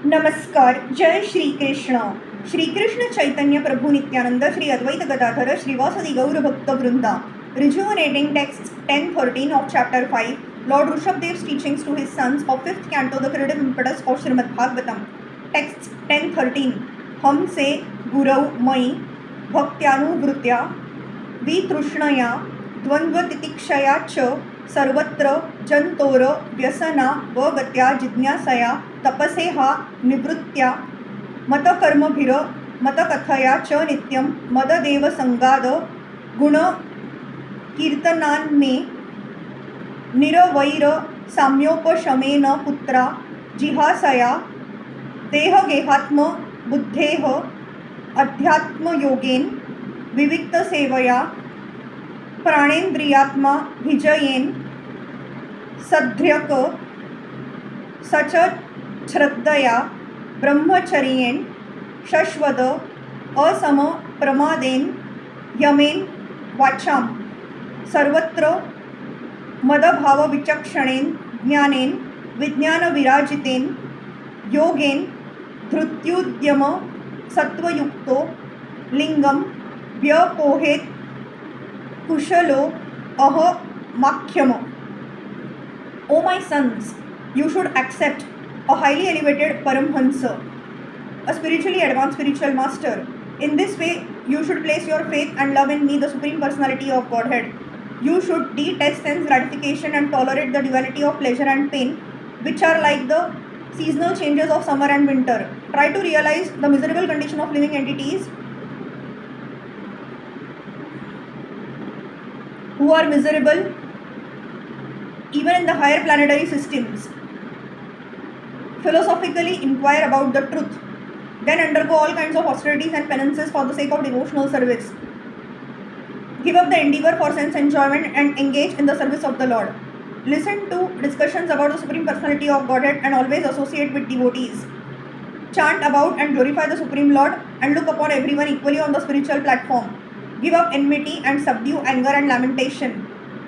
नमस्कार. जय श्री कृष्ण. श्री कृष्ण चैतन्य प्रभु नित्यानंद, श्री अद्वैत गदाधर, श्रीवासदि गौर भक्त वृंदा. Rejuvenating texts 10:13 of chapter 5. Lord Rishabhadev's teachings to his sons of 5th canto, the creative impetus of Srimad Bhagavatam. Texts 10:13. हम से गुरौ मयि भक्त्यानुवृत्त्या वितृष्णया द्वंद्व तितिक्षया च सर्वत्र जंतोर व्यसना व गत्या जिज्ञासया तपसेहा निवृत्त्या मतकर्मभिर मतकथया च नित्यं मददेव संगाद गुण कीर्तनान्मे निरवैर साम्योपशमेन पुत्रा जिहासया देहगेहात्म बुद्धेः अध्यात्मयोगेन विविक्तसेवया प्राणेन्द्रियात्मा विजयेन सध्र्यक सच श्रद्धया ब्रह्मचर्येन शश्वत असम प्रमादेन यमेन वाचां सर्वत्र मदभाव विचक्षणेन ज्ञानेन विज्ञान विराजितेन योगेन धृत्युद्यम सत्वयुक्तो लिंगम व्यपोहेत कुशलो अहमाख्यम. O my sons, you should accept a highly elevated Paramhansa, a spiritually advanced spiritual master. In this way, you should place your faith and love in me, the Supreme Personality of Godhead. You should detest sense gratification and tolerate the duality of pleasure and pain, which are like the seasonal changes of summer and winter. Try to realize the miserable condition of living entities who are miserable even in the higher planetary systems. Philosophically inquire about the truth, then undergo all kinds of austerities and penances for the sake of devotional service. Give up the endeavor for sense enjoyment and engage in the service of the Lord. Listen to discussions about the Supreme Personality of Godhead and always associate with devotees. Chant about and glorify the Supreme Lord and look upon everyone equally on the spiritual platform. Give up enmity and subdue anger and lamentation.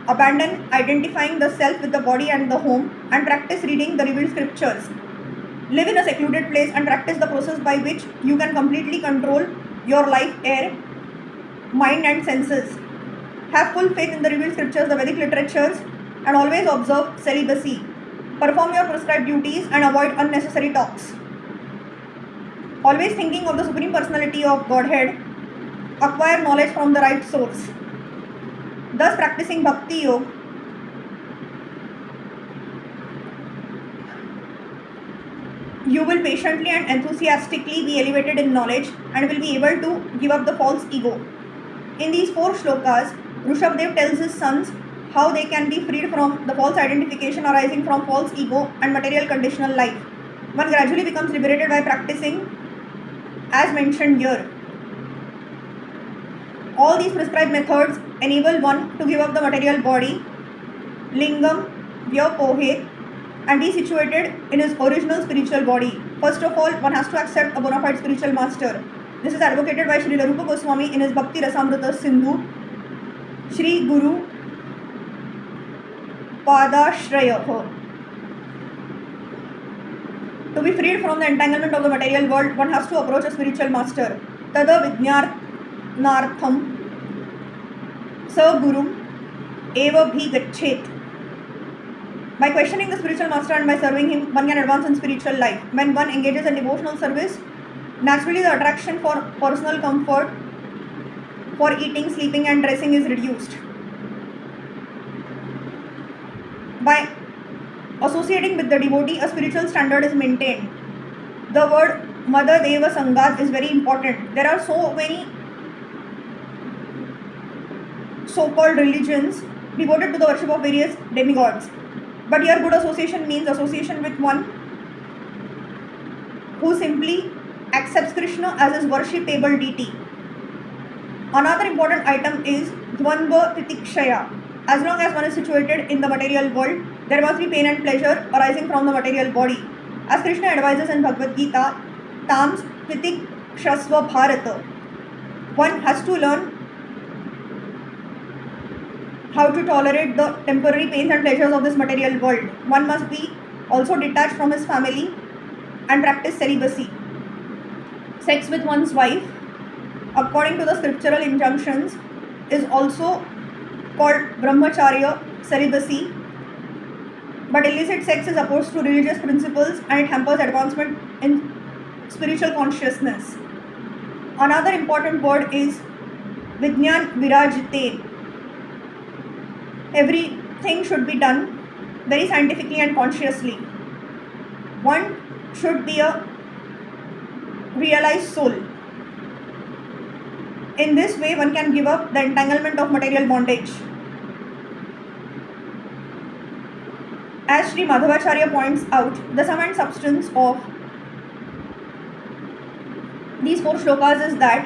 Abandon identifying the self with the body and the home and practice reading the revealed scriptures. Live in a secluded place and practice the process by which you can completely control your life, air, mind and senses. Have full faith in the revealed scriptures, the Vedic literatures, and always observe celibacy. Perform your prescribed duties and avoid unnecessary talks. Always thinking of the Supreme Personality of Godhead, acquire knowledge from the right source. Thus practicing Bhakti Yoga, you will patiently and enthusiastically be elevated in knowledge and will be able to give up the false ego. In these 4 shlokas, Rishabhadev tells his sons how they can be freed from the false identification arising from false ego and material conditional life. One gradually becomes liberated by practicing as mentioned here. All these prescribed methods enable one to give up the material body, lingam, vyapohet, and be situated in his original spiritual body. First of all, one has to accept a bona fide spiritual master. This is advocated by Srila Rupa Goswami in his Bhakti Rasamrita Sindhu. Shri Guru Padashrayah. To be freed from the entanglement of the material world, one has to approach a spiritual master. Tada Vijnarnartham Sa Gurum Eva Bhi Gachet. By questioning the spiritual master and by serving him, one can advance in spiritual life. When one engages in devotional service, naturally the attraction for personal comfort, for eating, sleeping and dressing is reduced. By associating with the devotee, a spiritual standard is maintained. The word Mada Deva Sangad is very important. There are so many so-called religions devoted to the worship of various demigods. But here good association means association with one who simply accepts Krishna as his worshipable deity. Another important item is Dvandva Titikshaya. As long as one is situated in the material world, there must be pain and pleasure arising from the material body. As Krishna advises in Bhagavad Gita, Tams Titikshasva Bharata. One has to learn how to tolerate the temporary pains and pleasures of this material world. One must be also detached from his family and practice celibacy. Sex with one's wife, according to the scriptural injunctions, is also called brahmacharya, celibacy. But illicit sex is opposed to religious principles and it hampers advancement in spiritual consciousness. Another important word is Vijnana Virajite. Everything should be done very scientifically and consciously. One should be a realized soul. In this way, one can give up the entanglement of material bondage. As Sri Madhavacharya points out, the sum and substance of these 4 shlokas is that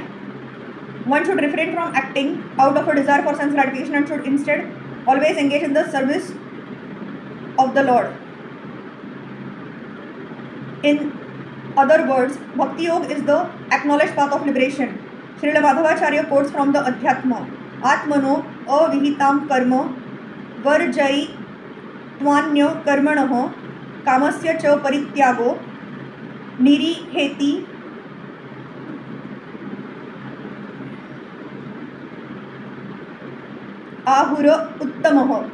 one should refrain from acting out of a desire for sense gratification and should instead always engage in the service of the Lord. In other words, Bhakti Yoga is the acknowledged path of liberation. Srila Madhavacharya quotes from the Adhyatma, Atmano avihitam karma varjai tvanya karmanaho kamasya cha parityago niriheti ahura uttamaho.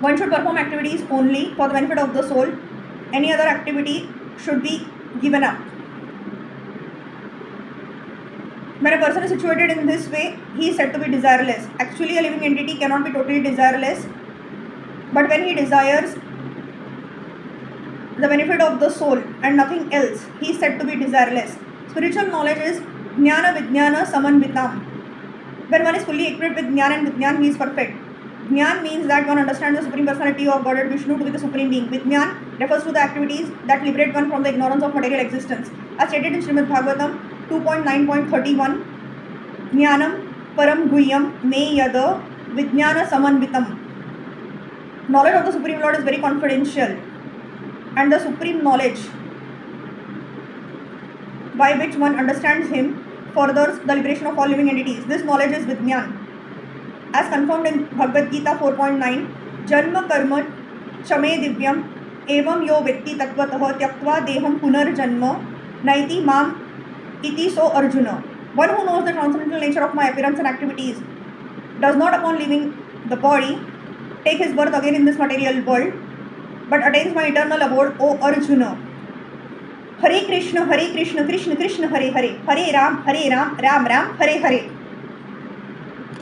One should perform activities only for the benefit of the soul. Any other activity should be given up. When a person is situated in this way, he is said to be desireless. Actually, a living entity cannot be totally desireless, but when he desires the benefit of the soul and nothing else, he is said to be desireless. Spiritual knowledge is Jnana Vijnana Samanvitam. When one is fully equipped with Jnana and Vijnana, he is perfect. Jnana means that one understands the Supreme Personality of Godhead Vishnu to be the Supreme Being. Vijnana refers to the activities that liberate one from the ignorance of material existence. As stated in Srimad Bhagavatam 2.9.31, Jnanam Param Guhyam Me Yada Vijnana Samanvitam. Knowledge of the Supreme Lord is very confidential, and the supreme knowledge by which one understands Him furthers the liberation of all living entities. This knowledge is Vijnana. As confirmed in Bhagavad Gita 4.9, Janma Karma Chame Divyam Evam Yo Vetti Tatvatah Tyaktva Deham Punar Janma Naiti Mam Iti So Arjuna. One who knows the transcendental nature of my appearance and activities does not, upon leaving the body, take his birth again in this material world, but attains my eternal abode, O Arjuna. Hare Krishna, Krishna Krishna, Hare Hare, Hare Ram, Ram Ram, Hare Hare.